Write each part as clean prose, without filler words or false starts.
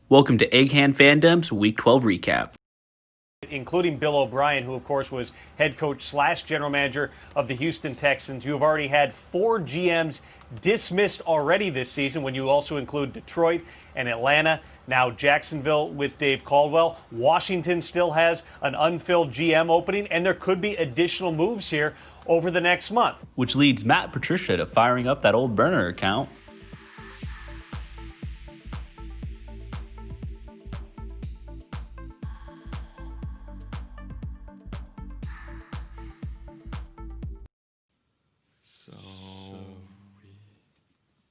Welcome to Egghand Fandom's Week 12 recap. Including Bill O'Brien, who, of course, was head coach / general manager of the Houston Texans. You have already had 4 GMs dismissed already this season when you also include Detroit and Atlanta. Now Jacksonville with Dave Caldwell. Washington still has an unfilled GM opening, and there could be additional moves here over the next month. Which leads Matt Patricia to firing up that old burner account.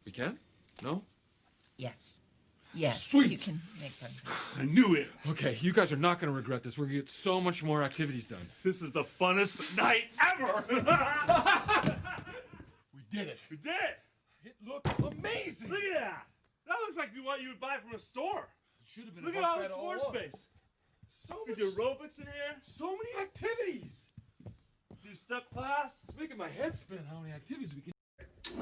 We can? No? Yes. Yes. Sweet. You can make fun. I knew it. Okay, you guys are not going to regret this. We're going to get so much more activities done. This is the funnest night ever. We did it. We did it. It looked amazing. Look at that. That looks like what you would buy from a store. Should have been. Look at all the sports space. So We much. do aerobics in here. So many activities. Do step class. It's making my head spin how many activities we can.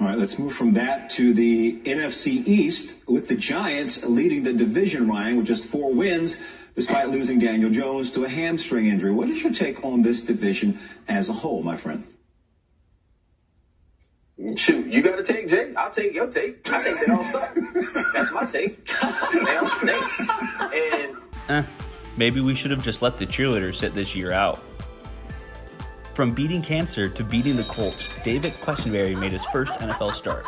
All right, let's move from that to the NFC East with the Giants leading the division, Ryan, with just 4 wins despite losing Daniel Jones to a hamstring injury. What is your take on this division as a whole, my friend? Shoot, you got a take, Jay? I'll take your take. I think they all suck. That's my take. They all stink. And Maybe we should have just let the cheerleaders sit this year out. From beating cancer to beating the Colts, David Questenberry made his first NFL start.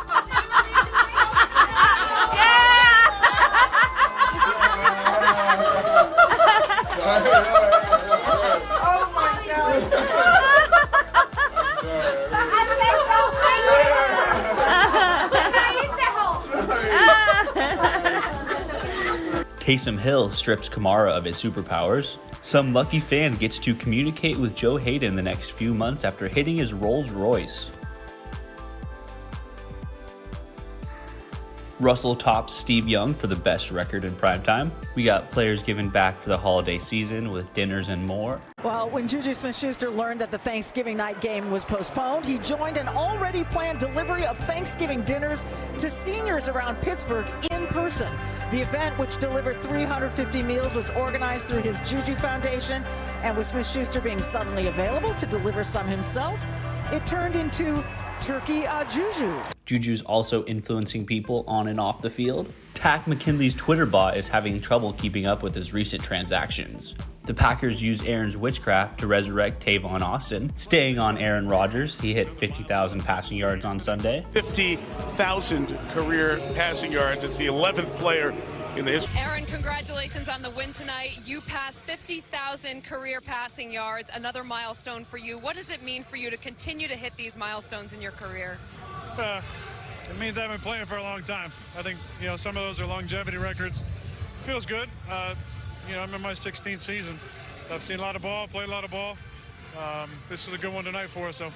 Taysom Hill strips Kamara of his superpowers. Some lucky fan gets to communicate with Joe Hayden the next few months after hitting his Rolls Royce. Russell tops Steve Young for the best record in primetime. We got players giving back for the holiday season with dinners and more. Well, when Juju Smith-Schuster learned that the Thanksgiving night game was postponed, he joined an already planned delivery of Thanksgiving dinners to seniors around Pittsburgh in person. The event, which delivered 350 meals, was organized through his Juju Foundation, and with Smith-Schuster being suddenly available to deliver some himself, it turned into Turkey Juju. Juju's also influencing people on and off the field. Tack McKinley's Twitter bot is having trouble keeping up with his recent transactions. The Packers used Aaron's witchcraft to resurrect Tavon Austin. Staying on Aaron Rodgers, he hit 50,000 passing yards on Sunday. 50,000 career passing yards. It's the 11th player in the history. Aaron, congratulations on the win tonight. You passed 50,000 career passing yards, another milestone for you. What does it mean for you to continue to hit these milestones in your career? It means I've been playing for a long time. I think, some of those are longevity records. Feels good. I'm in my 16th season. So I've seen a lot of ball, played a lot of ball. This is a good one tonight for us, so.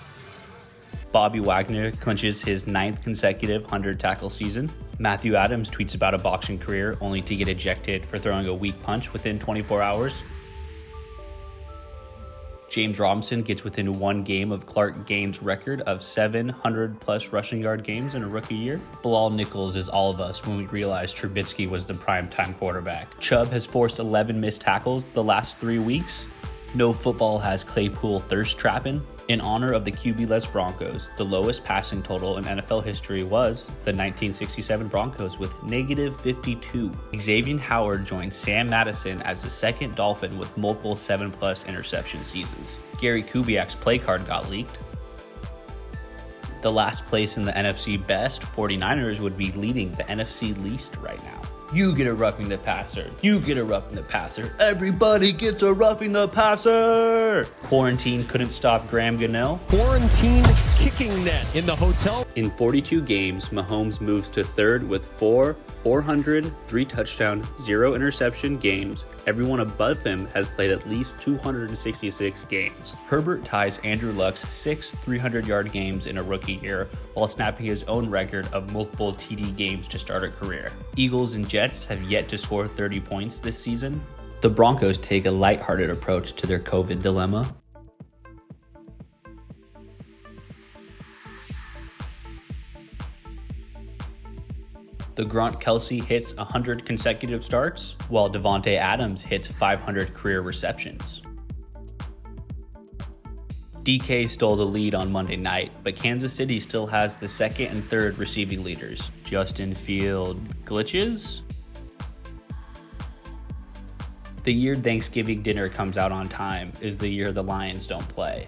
Bobby Wagner clinches his 9th consecutive 100-tackle season. Matthew Adams tweets about a boxing career only to get ejected for throwing a weak punch within 24 hours. James Robinson gets within 1 game of Clark Gaines' record of 700-plus rushing yard games in a rookie year. Bilal Nichols is all of us when we realize Trubisky was the primetime quarterback. Chubb has forced 11 missed tackles the last 3 weeks. No football has Claypool thirst trapping. In honor of the QB-less Broncos, the lowest passing total in NFL history was the 1967 Broncos with -52. Xavier Howard joined Sam Madison as the second Dolphin with multiple 7+ interception seasons. Gary Kubiak's play card got leaked. The last place in the NFC Best, 49ers, would be leading the NFC Least right now. You get a roughing the passer. You get a roughing the passer. Everybody gets a roughing the passer. Quarantine couldn't stop Graham Gunnell. Quarantine kicking net in the hotel. In 42 games, Mahomes moves to 3rd with 400, 3 touchdown, 0 interception games. Everyone above him has played at least 266 games. Herbert ties Andrew Luck's 6 300-yard games in a rookie year, while snapping his own record of multiple TD games to start a career. Eagles and Jets have yet to score 30 points this season. The Broncos take a lighthearted approach to their COVID dilemma. The Grunt Kelsey hits 100 consecutive starts, while Devontae Adams hits 500 career receptions. DK stole the lead on Monday night, but Kansas City still has the second and third receiving leaders. Justin Field glitches? The year Thanksgiving dinner comes out on time is the year the Lions don't play.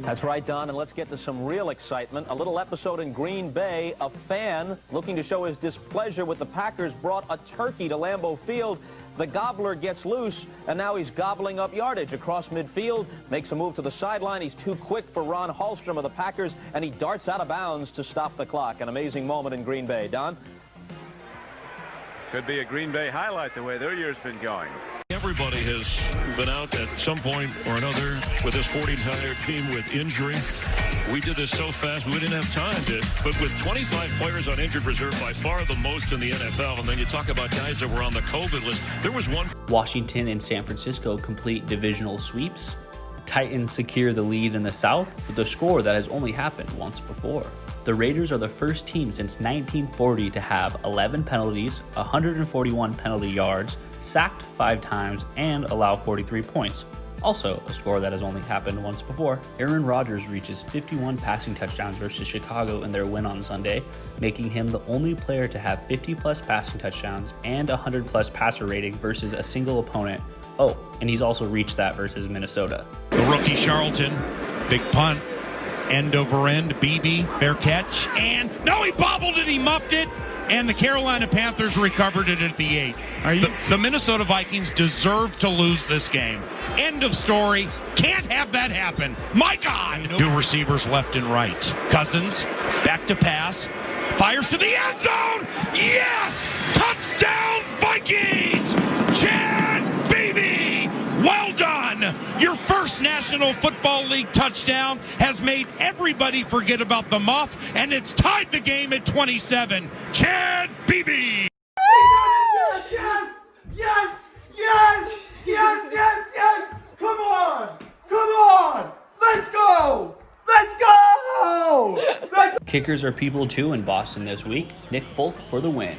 That's right, Don, and let's get to some real excitement. A little episode in Green Bay. A fan looking to show his displeasure with the Packers brought a turkey to Lambeau Field. The gobbler gets loose, and now he's gobbling up yardage across midfield, makes a move to the sideline. He's too quick for Ron Hallstrom of the Packers, and he darts out of bounds to stop the clock. An amazing moment in Green Bay. Don? Could be a Green Bay highlight the way their year's been going. Everybody has been out at some point or another with this 49er team with injury. We did this so fast, we didn't have time to. But with 25 players on injured reserve, by far the most in the NFL, and then you talk about guys that were on the COVID list, there was one. Washington and San Francisco complete divisional sweeps. Titans secure the lead in the South with a score that has only happened once before. The Raiders are the first team since 1940 to have 11 penalties, 141 penalty yards, sacked 5 times, and allow 43 points. Also, a score that has only happened once before. Aaron Rodgers reaches 51 passing touchdowns versus Chicago in their win on Sunday, making him the only player to have 50-plus passing touchdowns and 100-plus passer rating versus a single opponent. Oh, and he's also reached that versus Minnesota. The rookie Charlton, big punt, end over end, BB, fair catch, and no, he bobbled it, he muffed it, and the Carolina Panthers recovered it at the 8. The Minnesota Vikings deserve to lose this game. End of story. Can't have that happen. My God! 2 receivers left and right. Cousins, back to pass, fires to the end zone! Yes! Touchdown Vikings! Chad Beebe! Well done! Your first National Football League touchdown has made everybody forget about the muff, and it's tied the game at 27. Chad Beebe! Yes! Yes! Yes! Yes! Yes! Yes! Come on! Come on! Let's go! Let's go! Kickers are people too in Boston this week. Nick Folk for the win.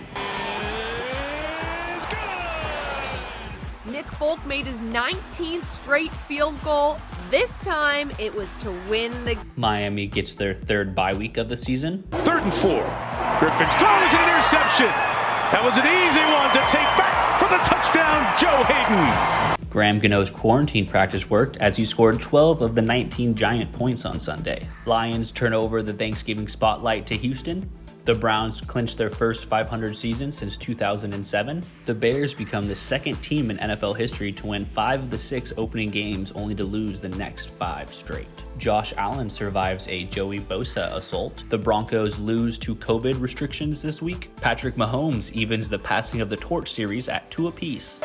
Nick Folk made his 19th straight field goal. This time, it was to win the... Miami gets their third bye week of the season. 3rd and 4. Griffin's throws an interception. That was an easy one to take back for the touchdown, Joe Hayden. Graham Gano's quarantine practice worked as he scored 12 of the 19 Giant points on Sunday. Lions turn over the Thanksgiving spotlight to Houston. The Browns clinch their first 500 season since 2007. The Bears become the second team in NFL history to win 5 of the 6 opening games, only to lose the next 5 straight. Josh Allen survives a Joey Bosa assault. The Broncos lose to COVID restrictions this week. Patrick Mahomes evens the passing of the torch series at 2 apiece.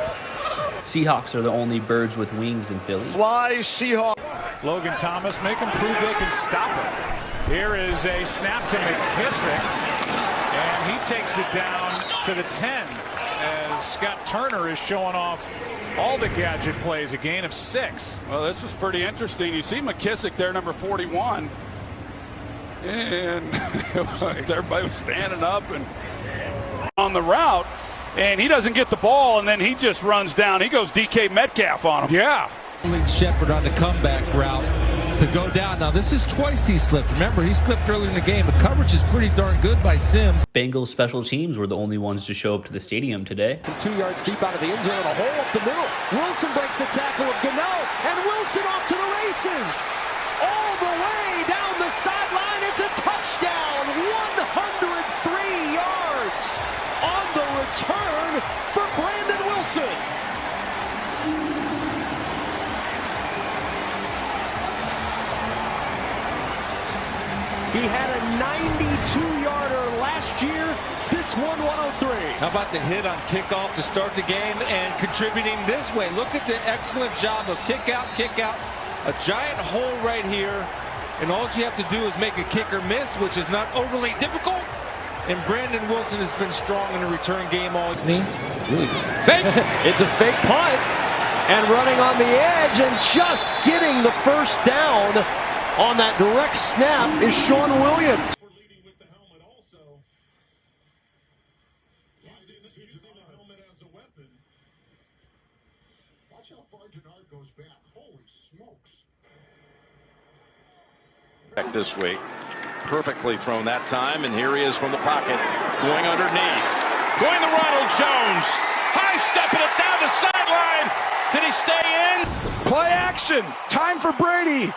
Seahawks are the only birds with wings in Philly. Fly Seahawks. Logan Thomas, make them prove they can stop it. Here is a snap to McKissick, and he takes it down to the 10 as Scott Turner is showing off all the gadget plays, a gain of 6. Well, this was pretty interesting. You see McKissick there, number 41, and it was like everybody was standing up and on the route, and he doesn't get the ball, and then he just runs down. He goes DK Metcalf on him. Yeah. Shepard on the comeback route to go down. Now, this is twice he slipped. Remember, he slipped early in the game. The coverage is pretty darn good by Sims. Bengals special teams were the only ones to show up to the stadium today. From 2 yards deep out of the end zone, a hole up the middle. Wilson breaks the tackle of Gano, and Wilson off to the races. All the way down the sideline. It's a touchdown. 103 yards on the return for Brandon Wilson. He had a 92-yarder last year. This one, 103. How about the hit on kickoff to start the game and contributing this way? Look at the excellent job of kick out. A giant hole right here. And all you have to do is make a kicker miss, which is not overly difficult. And Brandon Wilson has been strong in the return game all. Fake. It's a fake punt. and running on the edge and just getting the first down on that direct snap is Sean Williams. This week. Perfectly thrown that time, and here he is from the pocket, going underneath. Going to Ronald Jones. High stepping it down the sideline. Did he stay in? Play action. Time for Brady.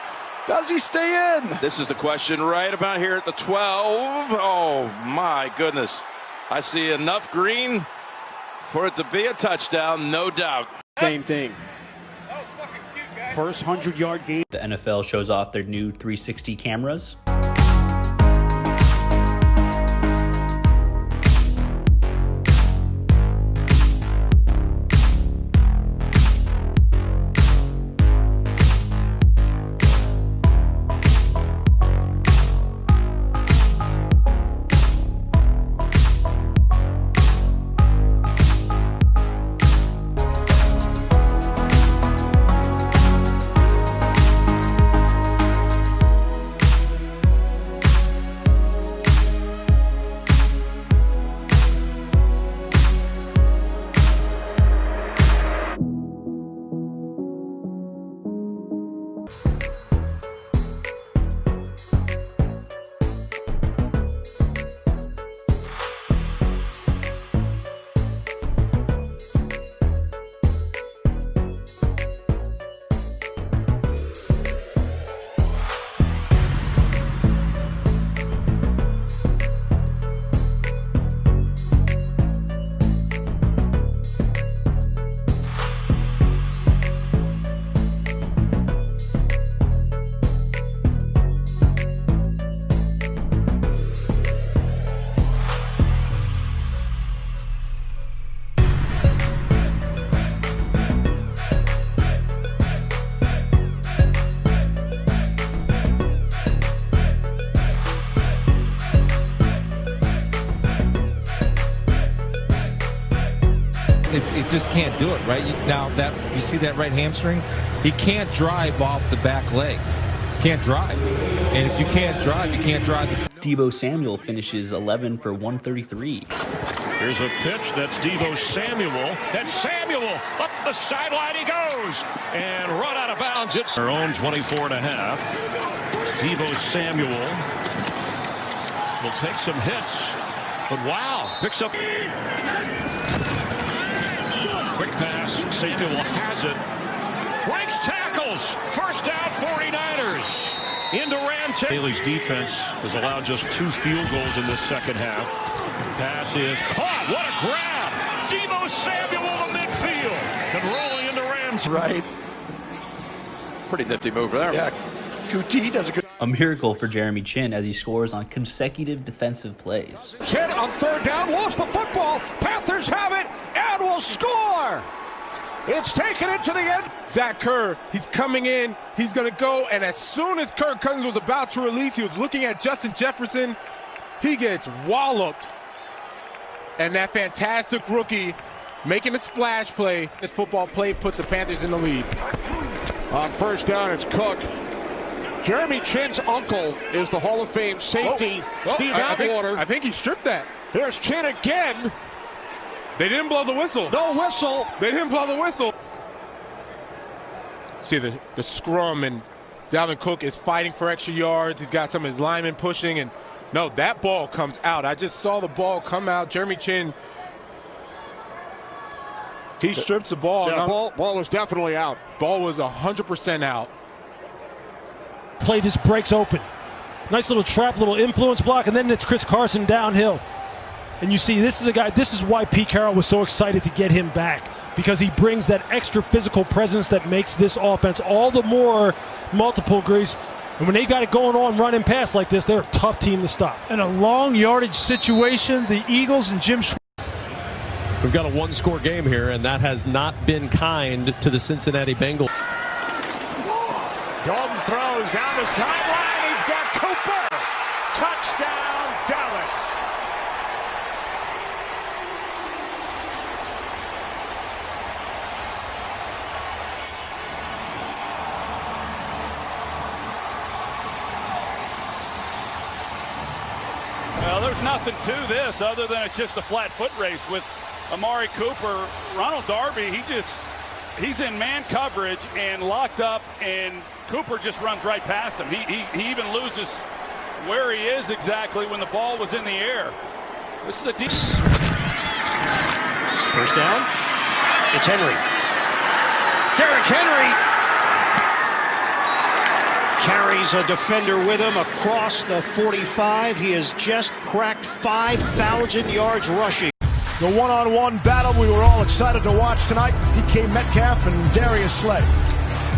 Does he stay in? This is the question right about here at the 12. Oh, my goodness. I see enough green for it to be a touchdown, no doubt. Same thing. First 100-yard game. The NFL shows off their new 360 cameras. It just can't do it, right? Now that you see that right hamstring, he can't drive off the back leg. Can't drive. And if you can't drive, you can't drive. Deebo Samuel finishes 11 for 133. Here's a pitch. That's Deebo Samuel. And Samuel up the sideline he goes. And run out of bounds. It's their own 24.5. Deebo Samuel will take some hits. But wow, picks up. Quick pass. Samuel has it. Breaks tackles. First down, 49ers. Into Rante. Bailey's defense has allowed just 2 field goals in this second half. Pass is caught. What a grab. Deebo Samuel to midfield. And rolling into Rante. Right. Pretty nifty move there. Yeah. QT does a good. A miracle for Jeremy Chin as he scores on consecutive defensive plays. Chin on third down, lost the football. Panthers have it and will score. It's taken into the end. Zach Kerr, he's coming in, he's going to go, and as soon as Kirk Cousins was about to release, he was looking at Justin Jefferson. He gets walloped. And that fantastic rookie making a splash play. This football play puts the Panthers in the lead. On first down, it's Cook. Jeremy Chin's uncle is the Hall of Fame safety, Steve Atwater. I think he stripped that. Here's Chin again. They didn't blow the whistle. No whistle. They didn't blow the whistle. See the scrum, and Dalvin Cook is fighting for extra yards. He's got some of his linemen pushing, and no, that ball comes out. I just saw the ball come out. Jeremy Chin, he strips the ball. Yeah, ball was definitely out. Ball was 100% out. Play just breaks open. Nice little trap, little influence block, and then it's Chris Carson downhill. And you see, this is a guy, this is why Pete Carroll was so excited to get him back, because he brings that extra physical presence that makes this offense all the more multiple degrees. And when they got it going on, run and pass like this, they're a tough team to stop. In a long yardage situation, the Eagles and Jim We've got a one-score game here, and that has not been kind to the Cincinnati Bengals. Dalton throws down the sideline. He's got Cooper. Touchdown, Dallas. there's nothing to this other than it's just a flat foot race with Amari Cooper. Ronald Darby, he's in man coverage and locked up, and Cooper just runs right past him. He even loses where he is exactly when the ball was in the air. This is a deep. First down. It's Henry. Derrick Henry carries a defender with him across the 45. He has just cracked 5,000 yards rushing. The one-on-one battle we were all excited to watch tonight. DK Metcalf and Darius Sled.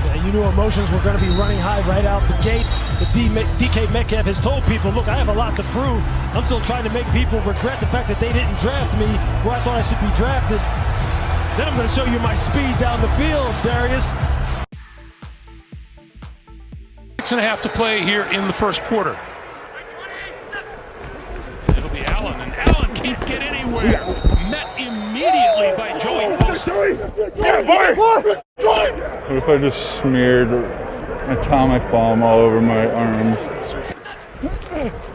Yeah, you knew emotions were going to be running high right out the gate. The DK Metcalf has told people, look, I have a lot to prove. I'm still trying to make people regret the fact that they didn't draft me where I thought I should be drafted. Then I'm going to show you my speed down the field, Darius. 6.5 to play here in the first quarter. It'll be Allen, and Allen can't get anywhere. Met immediately by Joey Bosa. What if I just smeared atomic bomb all over my arms?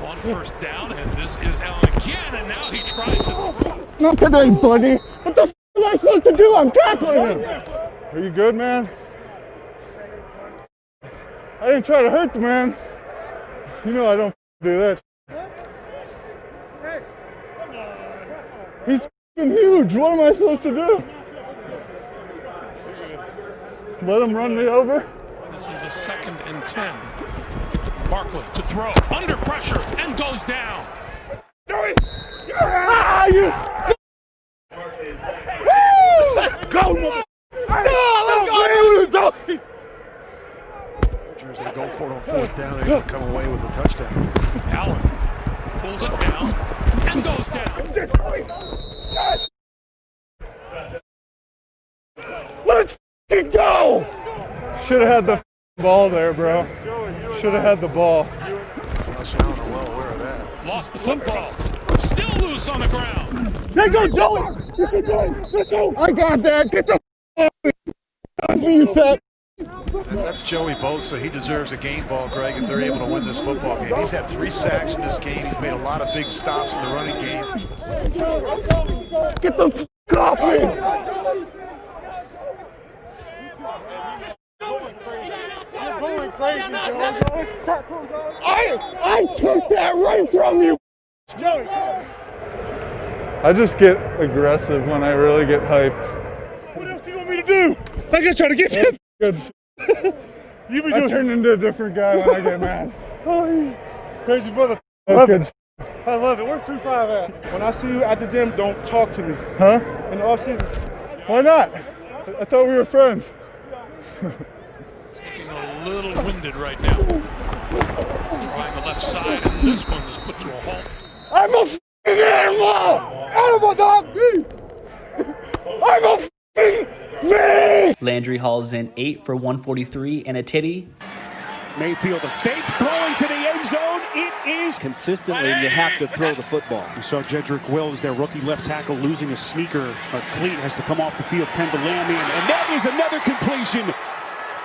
On first down, and this is Allen again, and now he tries to throw. Not today, buddy. What the f am I supposed to do? I'm tackling him. Are you good, man? I didn't try to hurt the man. You know I don't do that. He's f***ing huge. What am I supposed to do? Let him run me over? This is a 2nd and 10. Barkley to throw, under pressure, and goes down. Ah, you! Woo! Let's go, mother! Let's go! As they go for it on 4th down, they're going to come away with a touchdown. Allen pulls it down and goes down. Let's go! Should have had the ball there, bro. Should have had the ball. Us and Allen are well aware of that. Lost the football. Still loose on the ground. There goes Joey! Let's go! I got that! Get the f*** off me, you fat! That's Joey Bosa. He deserves a game ball, Greg, if they're able to win this football game. He's had 3 sacks in this game. He's made a lot of big stops in the running game. Get the f*** off me! You're going crazy, Joey. I took that right from you, Joey. I just get aggressive when I really get hyped. What else do you want me to do? I gotta try to get him. Good. I turn into a different guy when I get mad. Oh, crazy brother. That's good. I love it. Where's 2-5 at? When I see you at the gym, don't talk to me. Huh? In the off season. Why not? I thought we were friends. Looking a little winded right now. Trying the left side, and this one is put to a halt. I'm a f***ing animal! Animal dog! I'm a f***ing man! Landry hauls in 8 for 143 and a titty. Mayfield a fake, throwing to the end zone. It is consistently. You have to throw the football. We saw Jedrick Wills, their rookie left tackle, losing a sneaker. A cleat has to come off the field. Kendall Lamb in, and that is another completion.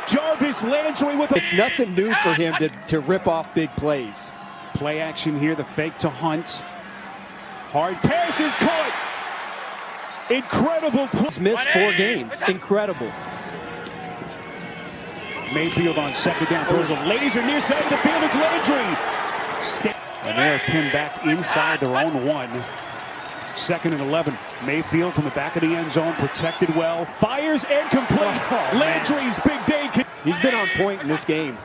Jarvis Landry with It's nothing new for him to rip off big plays. Play action here, the fake to Hunt. Hard pass is caught. Incredible play. He's missed 4 games. Incredible. Mayfield on 2nd down, throws a laser near side of the field. It's Landry. And they're pinned back inside their own 1. 2nd and 11. Mayfield from the back of the end zone, protected well, fires and completes. Landry's big day. He's been on point in this game.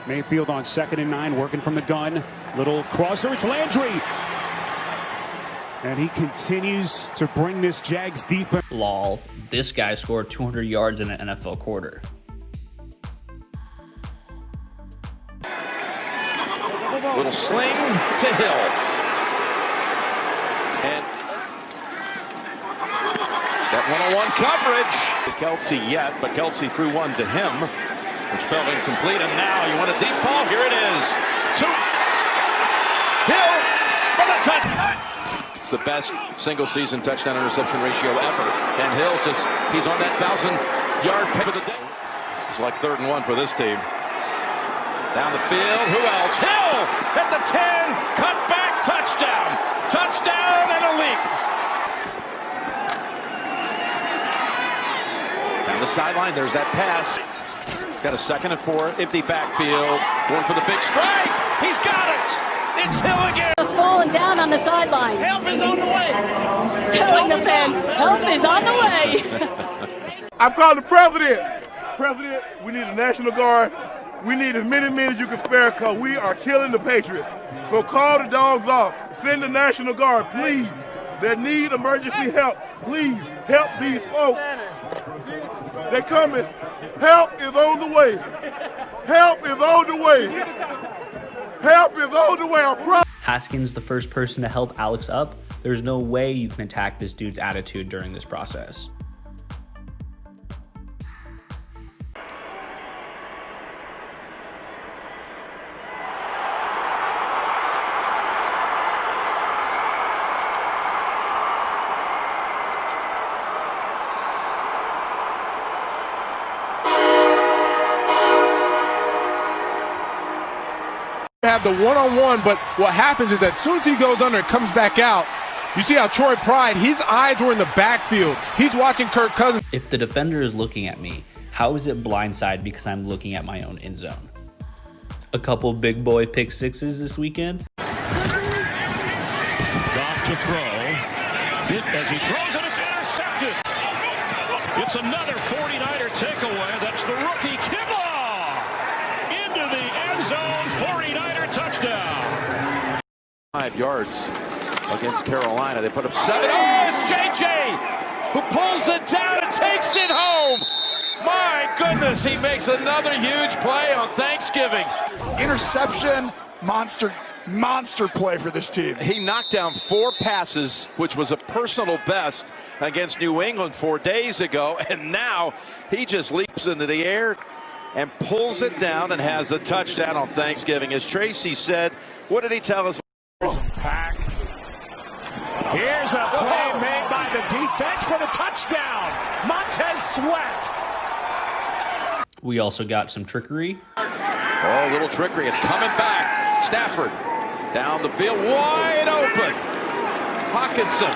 Mayfield on 2nd and 9, working from the gun. Little crosser, it's Landry. And he continues to bring this Jags defense. Lol, this guy scored 200 yards in an NFL quarter. Little sling to Hill. And that one-on-one coverage. To Kelsey yet, but Kelsey threw one to him, which fell incomplete. And now you want a deep ball. Here it is. To Hill for the touchdown. It's the best single-season touchdown interception ratio ever. And Hill says he's on that 1,000-yard pace for the day. It's like 3rd and 1 for this team. Down the field, who else? Hill at the 10, cut back, touchdown. sideline. There's that pass. Got a 2nd and 4, empty backfield. Going for the big strike. He's got it. It's Hill again. Falling down on the sidelines. Help is on the way. Telling the fans, help is on the way. I'm calling the president. President, we need a National Guard. We need as many men as you can spare because we are killing the Patriots. So call the dogs off. Send the National Guard, please. They need emergency help. Please help these folks. They're coming. Help is on the way. Help is on the way. Help is on the way. Haskins, the first person to help Alex up. There's no way you can attack this dude's attitude during this process. Have the one-on-one, but what happens is as soon as he goes under and comes back out, you see how Troy Pride, his eyes were in the backfield. He's watching Kirk Cousins. If the defender is looking at me, how is it blindside because I'm looking at my own end zone? A couple big boy pick sixes this weekend. Goff to throw. As he throws it, it's intercepted. It's another 49er takeaway. That's the rookie Kibble into the end zone. 49er touchdown. 5 yards against Carolina. They put up 7. Oh, it's JJ who pulls it down and takes it home. My goodness, he makes another huge play on Thanksgiving. Interception, monster play for this team. He knocked down 4 passes, which was a personal best against New England 4 days ago, and now he just leaps into the air and pulls it down and has a touchdown on Thanksgiving. As Tracy said, what did he tell us? Here's a pack. Here's a play made by the defense for the touchdown. Montez Sweat. We also got some trickery. Oh, little trickery. It's coming back. Stafford down the field, wide open. Hawkinson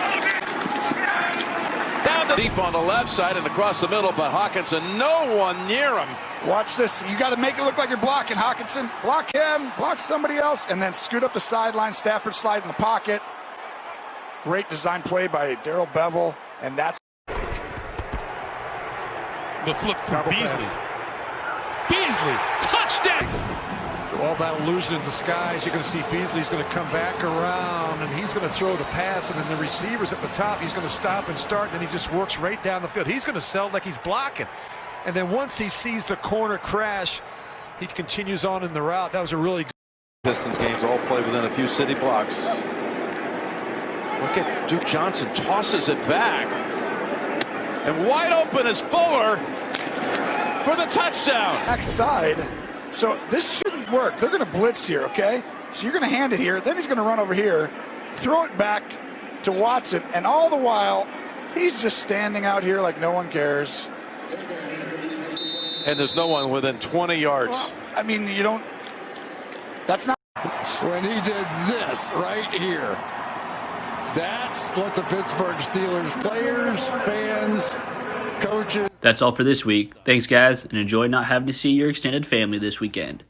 down the deep on the left side and across the middle, but Hawkinson, no one near him. Watch this. You got to make it look like you're blocking Hawkinson. Block him, block somebody else, and then scoot up the sideline. Stafford slide in the pocket. Great design play by Darrell Bevel, and that's the flip from Beasley. Beasley, touchdown! It's a ball battle losing in the skies. You're going to see Beasley's going to come back around, and he's going to throw the pass, and then the receiver's at the top. He's going to stop and start, and then he just works right down the field. He's going to sell like he's blocking. And then once he sees the corner crash, he continues on in the route. That was a really good. Pistons games all play within a few city blocks. Look at Duke Johnson, tosses it back. And wide open is Fuller for the touchdown. Backside. So this shouldn't work. They're going to blitz here, okay? So you're going to hand it here. Then he's going to run over here, throw it back to Watson. And all the while, he's just standing out here like no one cares. And there's no one within 20 yards. Well, I mean, you don't. That's not. When he did this right here. That's what the Pittsburgh Steelers players, fans, coaches. That's all for this week. Thanks, guys, and enjoy not having to see your extended family this weekend.